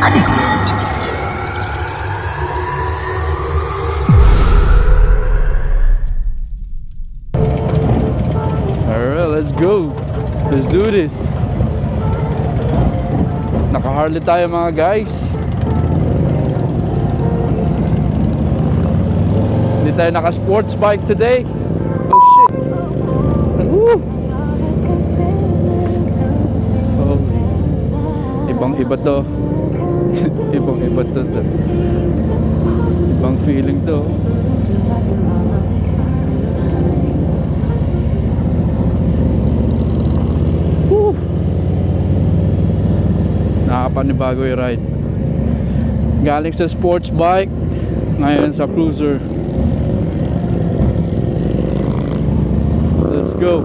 Alright, let's go. Let's do this. Naka-Harley tayo mga guys. Hindi tayo naka-sports bike today. Oh shit. Woo. Oh. Ibang-iba to. Ibang-iba to. Ibang feeling to. Nakakapanibago yung ride. Galing sa sports bike, ngayon sa cruiser. Let's go.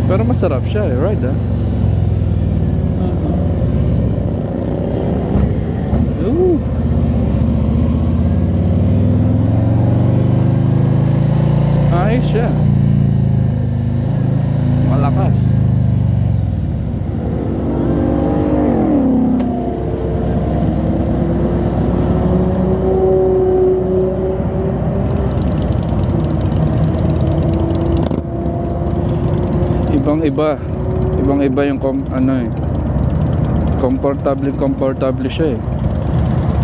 Pero masarap siya ride Ooh. Ayos siya. Malakas. Ibang-iba yung comfortable siya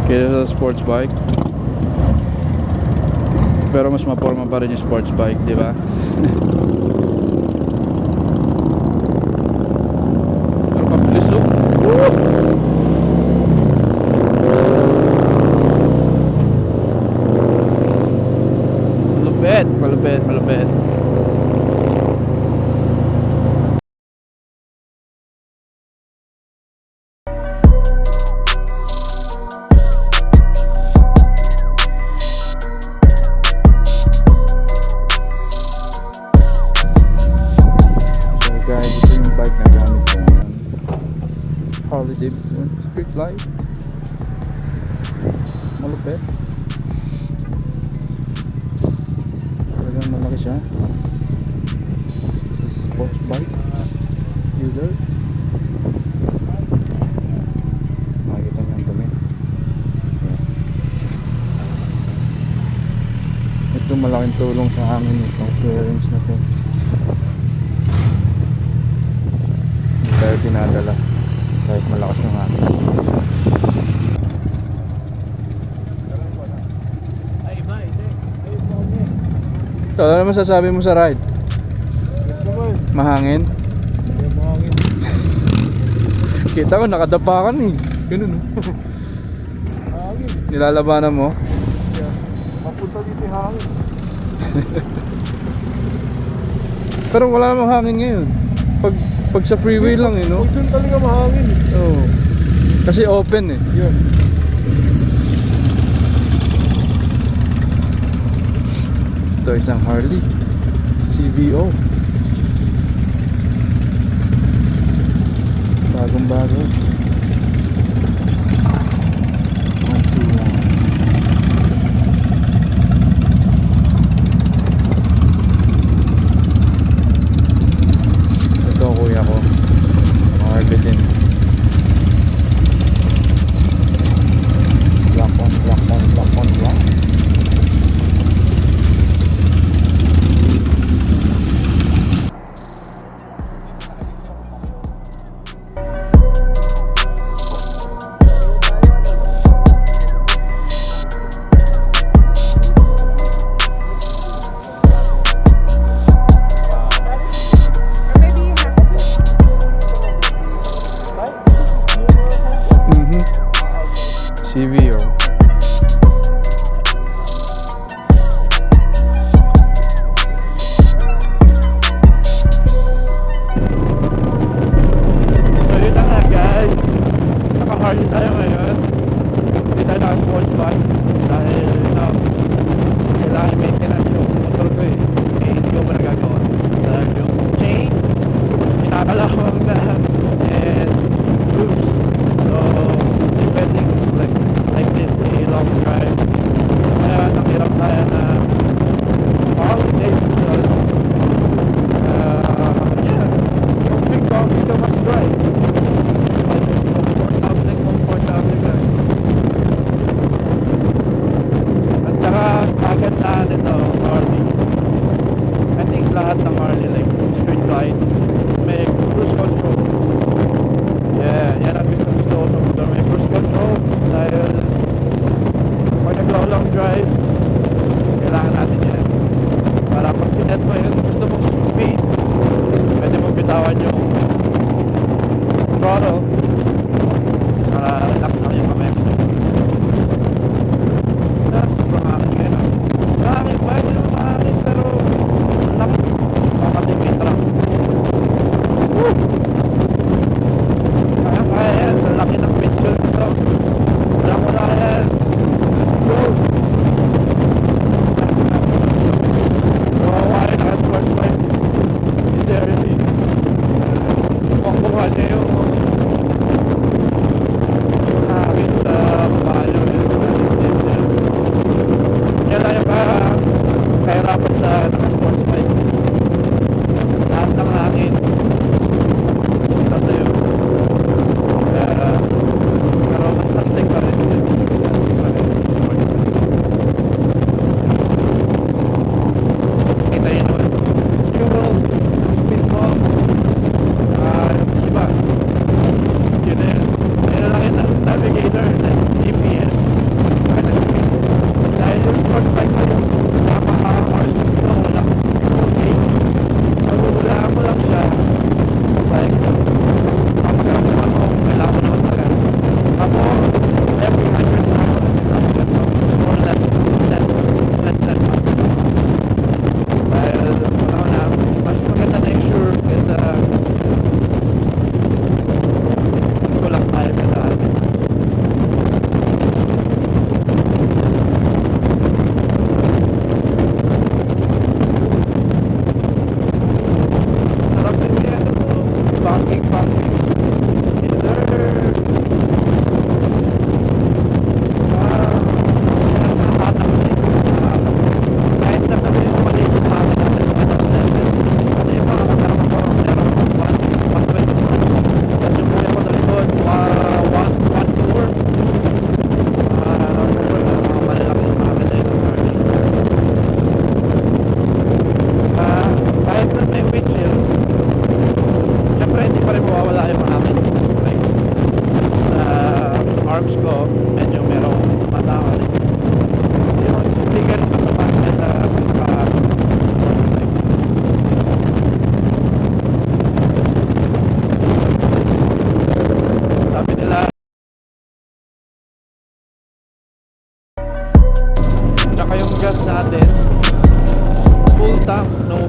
kaysa sa sports bike. Pero mas maporma pa rin yung sports bike, di ba? Pero pabilis malupit. Harley Davidson Street Glide. Malupit. Talagang malaki siya. This is sports bike user. Makikita niyo ang dumi. Ito malaking tulong sa amin itong fairings na to. Hindi tayo tinadala kahit malakas yung hangin. So, ano masasabi mo sa ride? Mahangin? Mahangin. Kita ko nakadapakan ganun Mahangin. Nilalabanan mo? Yeah. Mapunta dito yung hangin. Pero wala namang hangin ngayon. Pag sa freeway lang no? Doon talaga mahangin Oo. Kasi open Yun. Ito isang Harley CVO. Bagong-bago.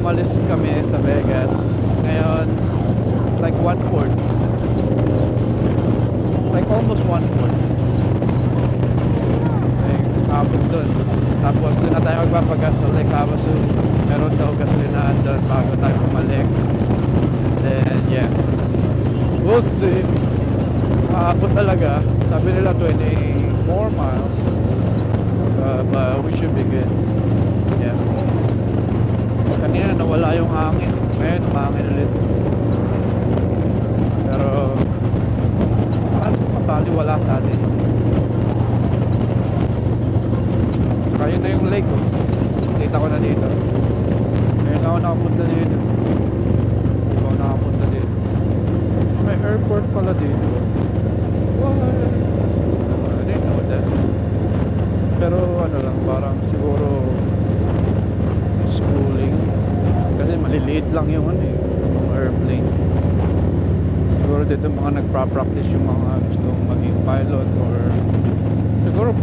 umalis kami sa Vegas. Ngayon, like 1/4. Like almost 1/4. Like, abot dun. Tapos doon na tayo magpapagas sa Lake Havasu. Meron daw gasolinahan doon bago tayo bumalik. Then, yeah. We'll see. Aabot talaga. Sabi nila 20 more miles. But we should be good. Yeah. Kanina nawala yung hangin. Ngayon umangin ulit. Pero paano mapaliwala sa atin? Saka yun na yung lake. Kita ko na dito. Ngayon ako nakapunta dito. Hindi ako nakapunta dito. May airport pala dito. What? I didn't know that. Pero ano lang, parang siguro schooling. Kasi maliliit lang yung ano eh, yung airplane. Siguro dito mga nagpa-practice yung mga gustong maging pilot or siguro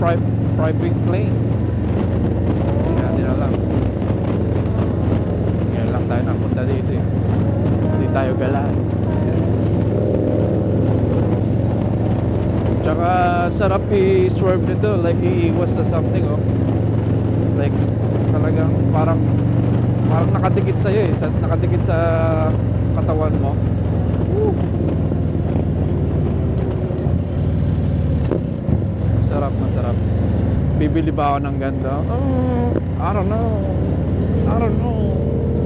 private plane. Hindi natin alam. Ngayon lang tayo napunta dito eh. Hindi tayo galaan. Tsaka sarap i-swerve nito, like iiwas sa something oh. Like talagang parang nakadikit sa'yo eh, nakadikit sa katawan mo. Woo! Masarap. Bibili ba ako ng ganda? Oh, I don't know.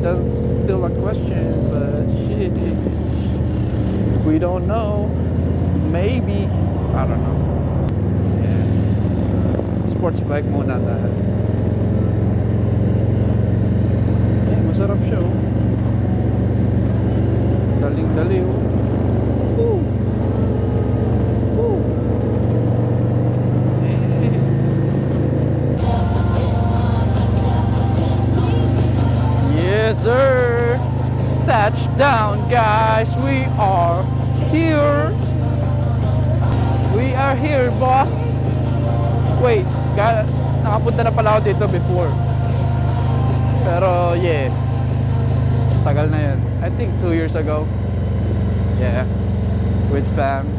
That's still a question, but shit. We don't know. Maybe. I don't know. Yeah. Sports bike muna tayo. Eh, masarap siya oh. Daling-dali oh. Woo! Woo! Eh. Yes sir! Touchdown guys! We are here! We are here, boss. Wait, nakapunta na pala ako dito before. Pero yeah, tagal na yun. I think 2 years ago. Yeah, with fam.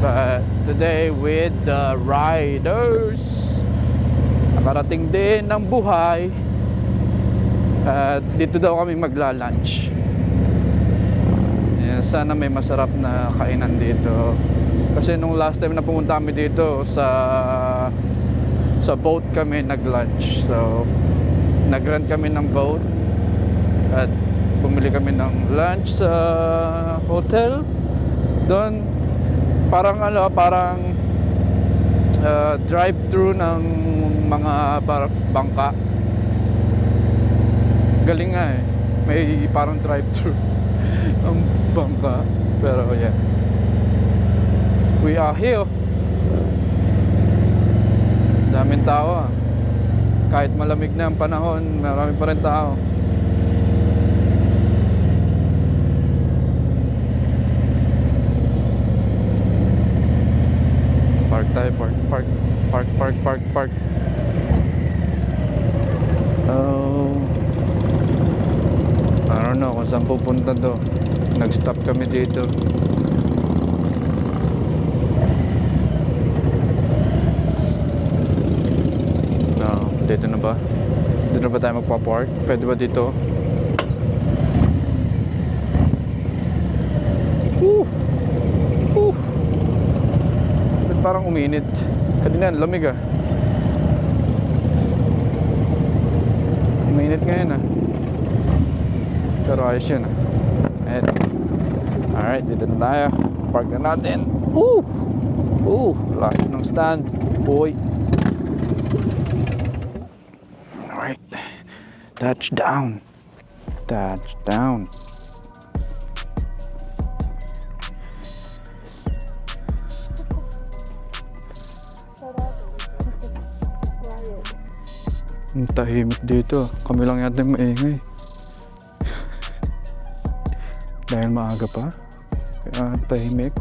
But today with the riders. Nakarating din ng buhay. Dito daw kami magla-lunch. Sana may masarap na kainan dito. Kasi nung last time na pumunta kami dito sa boat kami nag-lunch. So nag-rent kami ng boat at bumili kami ng lunch sa hotel. Doon parang drive-thru ng mga bangka. Galing nga eh. May parang drive-thru ang bangka. Pero yeah, we are here. Daming tao ah. Kahit malamig na ang panahon, marami pa rin tao. Park tayo, park. Oh, I don't know kung saan pupunta to. Nag-stop kami dito. No, dito na ba? Dito na ba tayo magpa-park? Pwede ba dito? Ba't parang uminit? Kanina, lamig ah. Uminit ngayon ah. Pero ayos yun ah. And, alright, dito na tayo. Park na natin. Lahat ng stand. Boy. Alright. Touchdown. Ang tahimik dito. Kami lang yata yung maingay. Dahil maaga pa. Kaya tahimik.